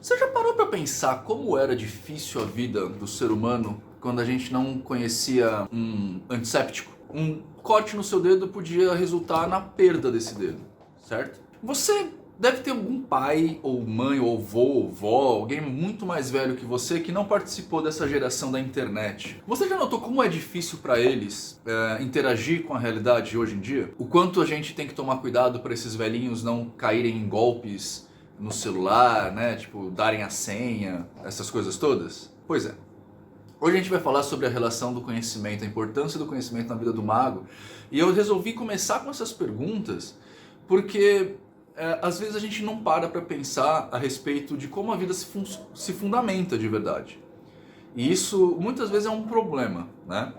Você já parou para pensar como era difícil a vida do ser humano quando a gente não conhecia um antisséptico? Um corte no seu dedo podia resultar na perda desse dedo, certo? Você deve ter algum pai, ou mãe, ou avô, ou vó, alguém muito mais velho que você que não participou dessa geração da internet. Você já notou como é difícil para eles interagir com a realidade hoje em dia? O quanto a gente tem que tomar cuidado para esses velhinhos não caírem em golpes no celular, né? Tipo, darem a senha, essas coisas todas? Pois é. Hoje a gente vai falar sobre a relação do conhecimento, a importância do conhecimento na vida do mago. E eu resolvi começar com essas perguntas porque às vezes a gente não para pensar a respeito de como a vida se fundamenta de verdade. E isso muitas vezes é um problema, né?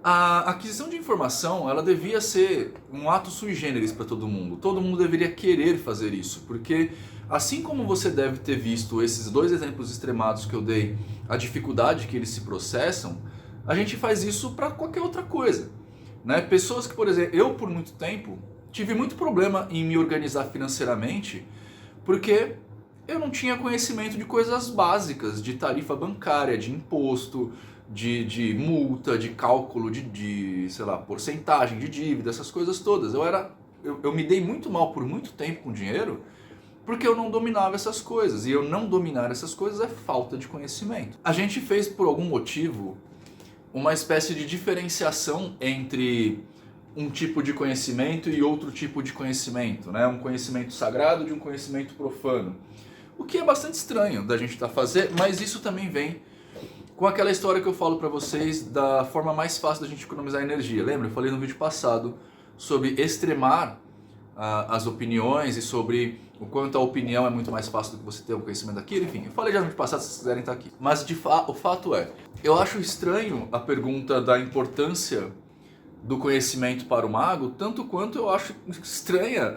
A aquisição de informação, ela devia ser um ato sui generis para todo mundo. Todo mundo deveria querer fazer isso, porque assim como você deve ter visto esses dois exemplos extremados que eu dei, a dificuldade que eles se processam, a gente faz isso para qualquer outra coisa, né? Pessoas que, por exemplo, eu por muito tempo tive muito problema em me organizar financeiramente, porque eu não tinha conhecimento de coisas básicas, de tarifa bancária, de imposto, de multa, de cálculo sei lá, porcentagem de dívida, essas coisas todas. Eu me dei muito mal por muito tempo com dinheiro, porque eu não dominava essas coisas. E eu não dominar essas coisas é falta de conhecimento. A gente fez, por algum motivo, uma espécie de diferenciação entre um tipo de conhecimento e outro tipo de conhecimento, né? Um conhecimento sagrado de um conhecimento profano. O que é bastante estranho da gente fazer, mas isso também vem com aquela história que eu falo pra vocês da forma mais fácil da gente economizar energia. Lembra? Eu falei no vídeo passado sobre extremar as opiniões e sobre o quanto a opinião é muito mais fácil do que você ter um conhecimento daquilo. Enfim, eu falei já no vídeo passado, se vocês quiserem estar aqui. Mas o fato é, eu acho estranho a pergunta da importância do conhecimento para o mago, tanto quanto eu acho estranha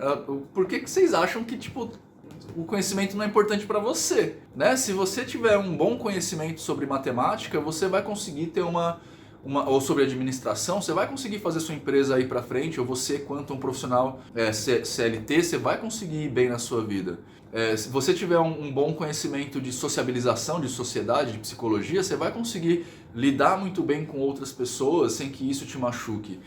por que vocês acham que, tipo, o conhecimento não é importante para você, né? Se você tiver um bom conhecimento sobre matemática, você vai conseguir ter ou sobre administração, você vai conseguir fazer sua empresa ir para frente, ou você, quanto um profissional CLT, você vai conseguir ir bem na sua vida. Se você tiver um bom conhecimento de sociabilização, de sociedade, de psicologia, você vai conseguir lidar muito bem com outras pessoas sem que isso te machuque.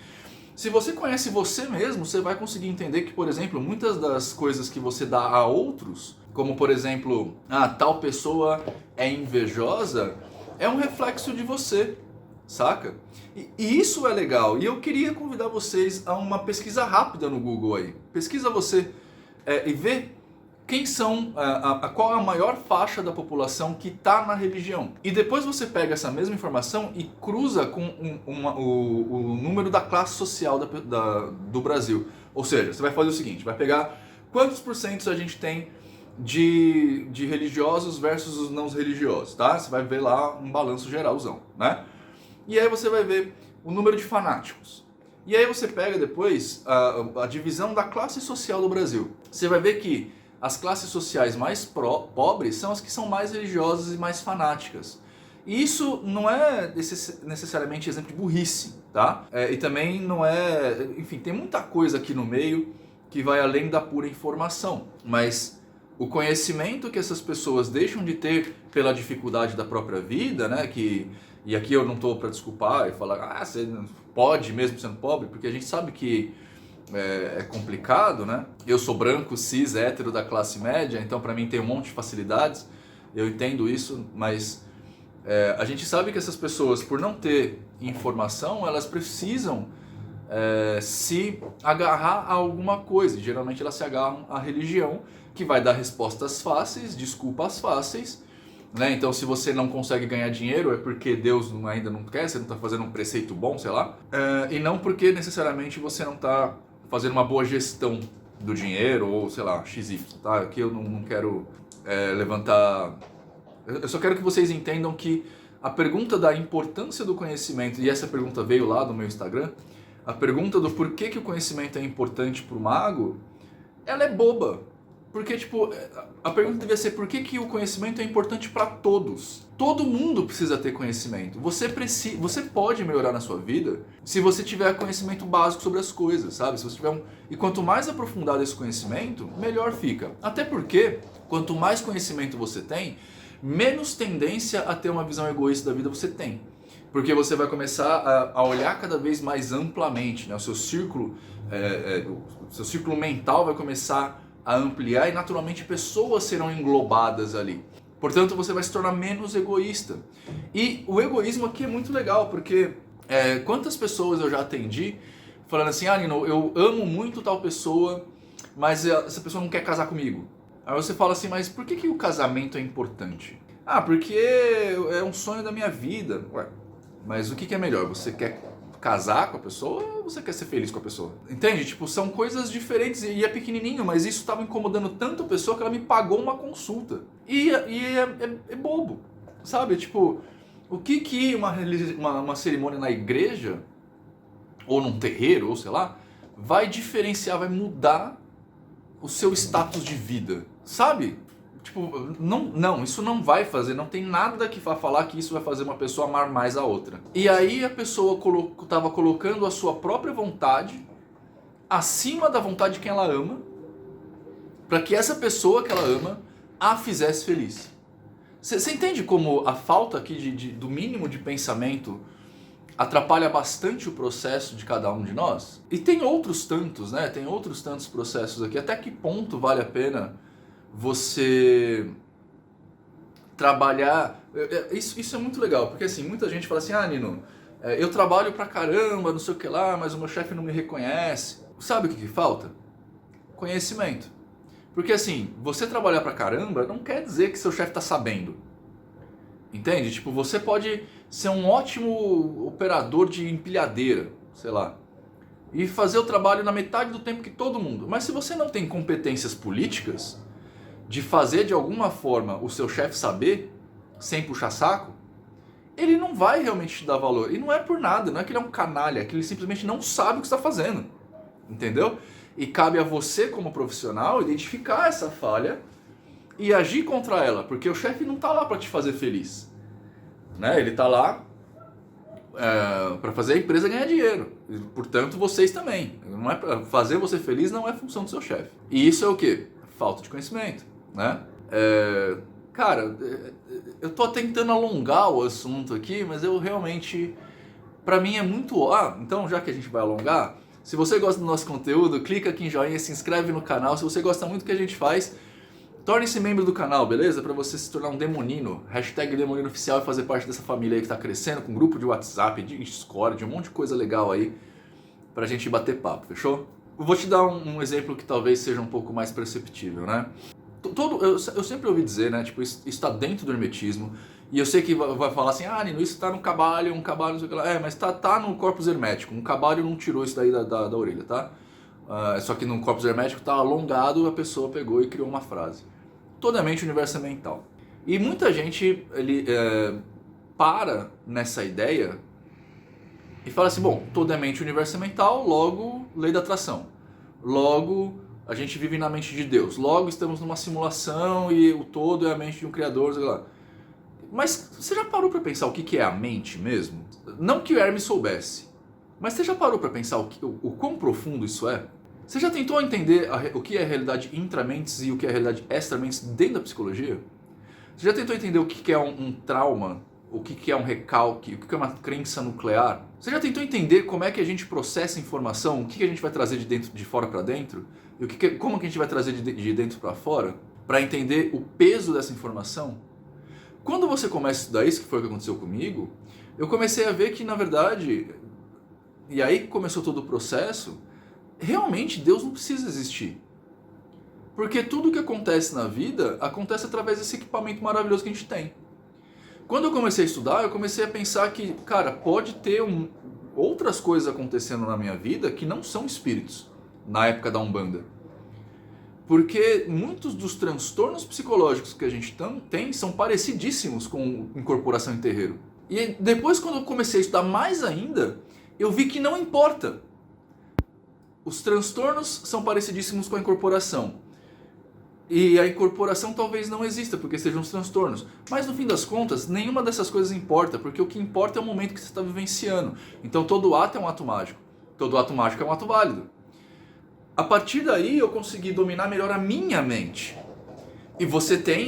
Se você conhece você mesmo, você vai conseguir entender que, por exemplo, muitas das coisas que você dá a outros, como por exemplo, tal pessoa é invejosa, é um reflexo de você, saca? E isso é legal. E eu queria convidar vocês a uma pesquisa rápida no Google aí. Pesquisa você e vê quem são, qual é a maior faixa da população que está na religião. E depois você pega essa mesma informação e cruza com o número da classe social do Brasil. Ou seja, você vai fazer o seguinte, vai pegar quantos porcentos a gente tem de religiosos versus os não religiosos, tá? Você vai ver lá um balanço geralzão, né? E aí você vai ver o número de fanáticos. E aí você pega depois a divisão da classe social do Brasil. Você vai ver que as classes sociais mais pobres são as que são mais religiosas e mais fanáticas. E isso não é necessariamente exemplo de burrice, tá? E também não é... Enfim, tem muita coisa aqui no meio que vai além da pura informação. Mas o conhecimento que essas pessoas deixam de ter pela dificuldade da própria vida, né? E aqui eu não estou para desculpar e falar, você pode mesmo sendo pobre, porque a gente sabe que é complicado, né? Eu sou branco, cis, hétero da classe média, então para mim tem um monte de facilidades, eu entendo isso, mas a gente sabe que essas pessoas, por não ter informação, elas precisam se agarrar a alguma coisa, e geralmente elas se agarram à religião, que vai dar respostas fáceis, desculpas fáceis, né? Então se você não consegue ganhar dinheiro é porque Deus ainda não quer, você não está fazendo um preceito bom, sei lá, e não porque necessariamente você não está fazendo uma boa gestão do dinheiro ou, sei lá, XY, tá? Aqui eu não quero levantar... Eu só quero que vocês entendam que a pergunta da importância do conhecimento, e essa pergunta veio lá do meu Instagram, a pergunta do porquê que o conhecimento é importante para o mago, ela é boba. Porque, tipo, a pergunta devia ser por que o conhecimento é importante para todos? Todo mundo precisa ter conhecimento. Você pode melhorar na sua vida se você tiver conhecimento básico sobre as coisas, sabe? Se você tiver E quanto mais aprofundado esse conhecimento, melhor fica. Até porque, quanto mais conhecimento você tem, menos tendência a ter uma visão egoísta da vida você tem. Porque você vai começar a olhar cada vez mais amplamente, né? O seu círculo mental vai começar a ampliar e naturalmente pessoas serão englobadas ali. Portanto, você vai se tornar menos egoísta. E o egoísmo aqui é muito legal, porque quantas pessoas eu já atendi falando assim, Nino, eu amo muito tal pessoa, mas essa pessoa não quer casar comigo. Aí você fala assim, mas por que o casamento é importante? Ah, porque é um sonho da minha vida. Ué, mas o que é melhor? Você quer casar com a pessoa ou você quer ser feliz com a pessoa? Entende? Tipo, são coisas diferentes e é pequenininho, mas isso estava incomodando tanto a pessoa que ela me pagou uma consulta. E é bobo, sabe? Tipo, o que uma cerimônia na igreja, ou num terreiro, ou sei lá, vai diferenciar, vai mudar o seu status de vida, sabe? Tipo, não, isso não vai fazer, não tem nada que vá falar que isso vai fazer uma pessoa amar mais a outra. E aí a pessoa estava colocando a sua própria vontade acima da vontade de quem ela ama, para que essa pessoa que ela ama a fizesse feliz. Você entende como a falta aqui do mínimo de pensamento atrapalha bastante o processo de cada um de nós? E tem outros tantos, né? Tem outros tantos processos aqui. Até que ponto vale a pena você trabalhar... Isso é muito legal, porque assim, muita gente fala assim, Nino, eu trabalho pra caramba, não sei o que lá, mas o meu chefe não me reconhece. Sabe o que falta? Conhecimento. Porque assim, você trabalhar pra caramba não quer dizer que seu chefe tá sabendo. Entende? Tipo, você pode ser um ótimo operador de empilhadeira, sei lá, e fazer o trabalho na metade do tempo que todo mundo. Mas se você não tem competências políticas de fazer de alguma forma o seu chefe saber, sem puxar saco, ele não vai realmente te dar valor. E não é por nada, não é que ele é um canalha, é que ele simplesmente não sabe o que está fazendo. Entendeu? E cabe a você como profissional identificar essa falha e agir contra ela, porque o chefe não está lá para te fazer feliz, né? Ele está lá para fazer a empresa ganhar dinheiro. E, portanto, vocês também. Não é pra fazer você feliz, não é função do seu chefe. E isso é o quê? Falta de conhecimento, né? Cara, eu tô tentando alongar o assunto aqui, mas eu realmente, pra mim é muito... então já que a gente vai alongar, se você gosta do nosso conteúdo, clica aqui em joinha, se inscreve no canal. Se você gosta muito do que a gente faz, torne-se membro do canal, beleza? Pra você se tornar um demonino, #demonino oficial, e fazer parte dessa família aí que tá crescendo, com grupo de WhatsApp, de Discord, um monte de coisa legal aí pra gente bater papo, fechou? Eu vou te dar um exemplo que talvez seja um pouco mais perceptível, né? Eu sempre ouvi dizer, né, tipo, isso está dentro do hermetismo, e eu sei que vai falar assim, Nino, isso tá no cabalho, um cabalho, não sei o que lá. Mas tá no corpus hermético, um cabalho não tirou isso daí da orelha, tá? Só que no corpus hermético tá alongado, a pessoa pegou e criou uma frase. Toda mente, o universo é mental. E muita gente para nessa ideia e fala assim, bom, toda mente, o universo é mental, logo, lei da atração. Logo, a gente vive na mente de Deus. Logo, estamos numa simulação e o todo é a mente de um criador, sei lá. Mas você já parou para pensar o que é a mente mesmo? Não que o Hermes soubesse, mas você já parou para pensar o quão profundo isso é? Você já tentou entender o que é a realidade intramentes e o que é a realidade extramentes dentro da psicologia? Você já tentou entender o que é um trauma? O que é um recalque? O que é uma crença nuclear? Você já tentou entender como é que a gente processa informação? O que a gente vai trazer de fora para dentro? E como que a gente vai trazer de dentro para fora? Para entender o peso dessa informação? Quando você começa a estudar isso, que foi o que aconteceu comigo, eu comecei a ver que, na verdade, e aí começou todo o processo, realmente Deus não precisa existir. Porque tudo que acontece na vida, acontece através desse equipamento maravilhoso que a gente tem. Quando eu comecei a estudar, eu comecei a pensar que, cara, pode ter outras coisas acontecendo na minha vida que não são espíritos, na época da Umbanda. Porque muitos dos transtornos psicológicos que a gente tem são parecidíssimos com incorporação em terreiro. E depois, quando eu comecei a estudar mais ainda, eu vi que não importa. Os transtornos são parecidíssimos com a incorporação. E a incorporação talvez não exista, porque sejam os transtornos. Mas no fim das contas, nenhuma dessas coisas importa, porque o que importa é o momento que você está vivenciando. Então todo ato é um ato mágico. Todo ato mágico é um ato válido. A partir daí eu consegui dominar melhor a minha mente. E você tem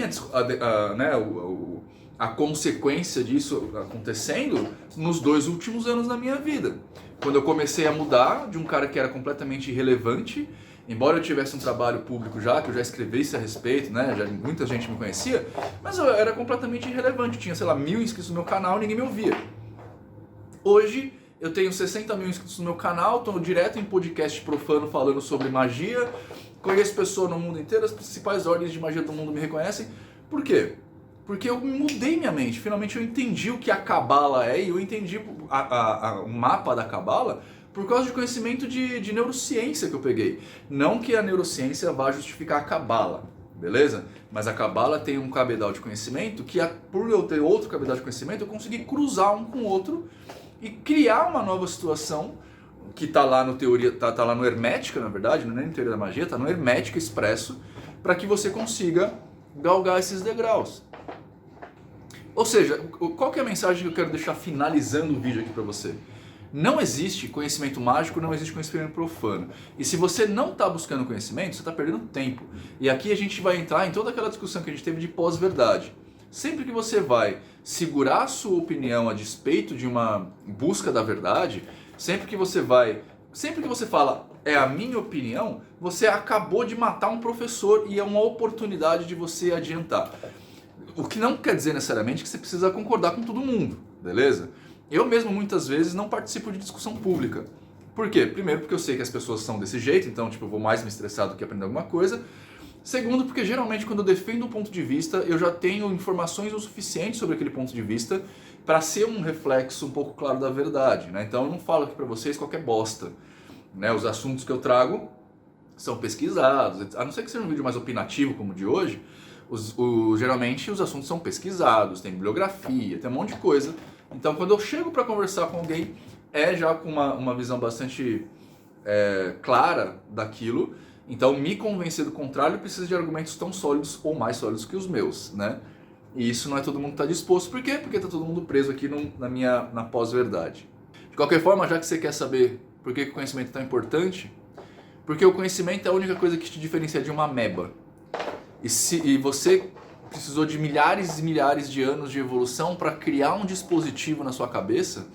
a consequência disso acontecendo nos 2 últimos anos da minha vida. Quando eu comecei a mudar de um cara que era completamente irrelevante, embora eu tivesse um trabalho público já, que eu já escrevesse a respeito, né, já muita gente me conhecia, mas eu era completamente irrelevante. Tinha, sei lá, 1.000 inscritos no meu canal e ninguém me ouvia. Hoje eu tenho 60 mil inscritos no meu canal, estou direto em podcast profano falando sobre magia, conheço pessoas no mundo inteiro, as principais ordens de magia do mundo me reconhecem. Por quê? Porque eu mudei minha mente, finalmente eu entendi o que a Cabala é e eu entendi o mapa da Cabala por causa de conhecimento de neurociência que eu peguei. Não que a neurociência vá justificar a Cabala, beleza? Mas a Cabala tem um cabedal de conhecimento que, por eu ter outro cabedal de conhecimento, eu consegui cruzar um com o outro e criar uma nova situação que está lá no teoria, tá lá no Hermética, na verdade, não é nem no Teoria da Magia, está no Hermética Expresso, para que você consiga galgar esses degraus. Ou seja, qual que é a mensagem que eu quero deixar finalizando o vídeo aqui para você? Não existe conhecimento mágico, não existe conhecimento profano. E se você não está buscando conhecimento, você está perdendo tempo. E aqui a gente vai entrar em toda aquela discussão que a gente teve de pós-verdade. Sempre que você vai segurar a sua opinião a despeito de uma busca da verdade, sempre que você fala é a minha opinião, você acabou de matar um professor e é uma oportunidade de você adiantar. O que não quer dizer necessariamente que você precisa concordar com todo mundo, beleza? Eu mesmo muitas vezes não participo de discussão pública. Por quê? Primeiro porque eu sei que as pessoas são desse jeito, então eu vou mais me estressar do que aprender alguma coisa. Segundo porque geralmente quando eu defendo um ponto de vista, eu já tenho informações o suficiente sobre aquele ponto de vista para ser um reflexo um pouco claro da verdade, né? Então eu não falo aqui para vocês qualquer bosta, né? Os assuntos que eu trago são pesquisados, a não ser que seja um vídeo mais opinativo como o de hoje. Geralmente os assuntos são pesquisados, tem bibliografia, tem um monte de coisa. Então quando eu chego para conversar com alguém, é já com uma visão bastante clara daquilo. Então me convencer do contrário precisa de argumentos tão sólidos ou mais sólidos que os meus, né? E isso não é todo mundo que está disposto. Por quê? Porque está todo mundo preso aqui na pós-verdade. De qualquer forma, já que você quer saber por que o conhecimento é tão importante, porque o conhecimento é a única coisa que te diferencia de uma ameba. E você precisou de milhares e milhares de anos de evolução para criar um dispositivo na sua cabeça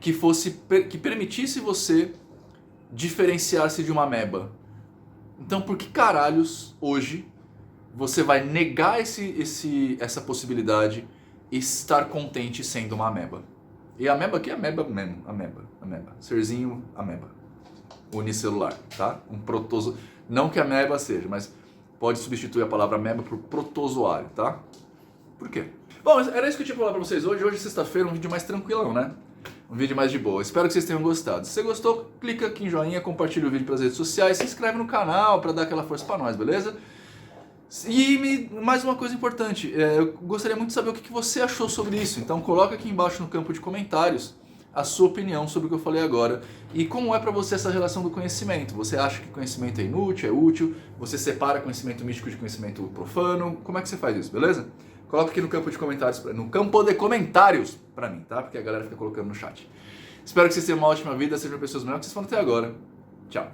que permitisse você diferenciar-se de uma ameba. Então por que caralhos hoje você vai negar essa possibilidade e estar contente sendo uma ameba? E a ameba aqui é ameba mesmo, ameba. Serzinho ameba. Unicelular, tá? Um protozo. Não que ameba seja, mas pode substituir a palavra ameba por protozoário, tá? Por quê? Bom, era isso que eu tinha pra falar pra vocês hoje. Hoje é sexta-feira, um vídeo mais tranquilão, né? Um vídeo mais de boa. Espero que vocês tenham gostado. Se você gostou, clica aqui em joinha, compartilha o vídeo pelas redes sociais, se inscreve no canal pra dar aquela força pra nós, beleza? E mais uma coisa importante, eu gostaria muito de saber o que você achou sobre isso. Então coloca aqui embaixo no campo de comentários a sua opinião sobre o que eu falei agora e como é pra você essa relação do conhecimento. Você acha que conhecimento é inútil, é útil? Você separa conhecimento místico de conhecimento profano? Como é que você faz isso, beleza? Coloca aqui no campo de comentários pra mim, tá? Porque a galera fica colocando no chat. Espero que vocês tenham uma ótima vida, sejam pessoas melhores que vocês foram até agora. Tchau.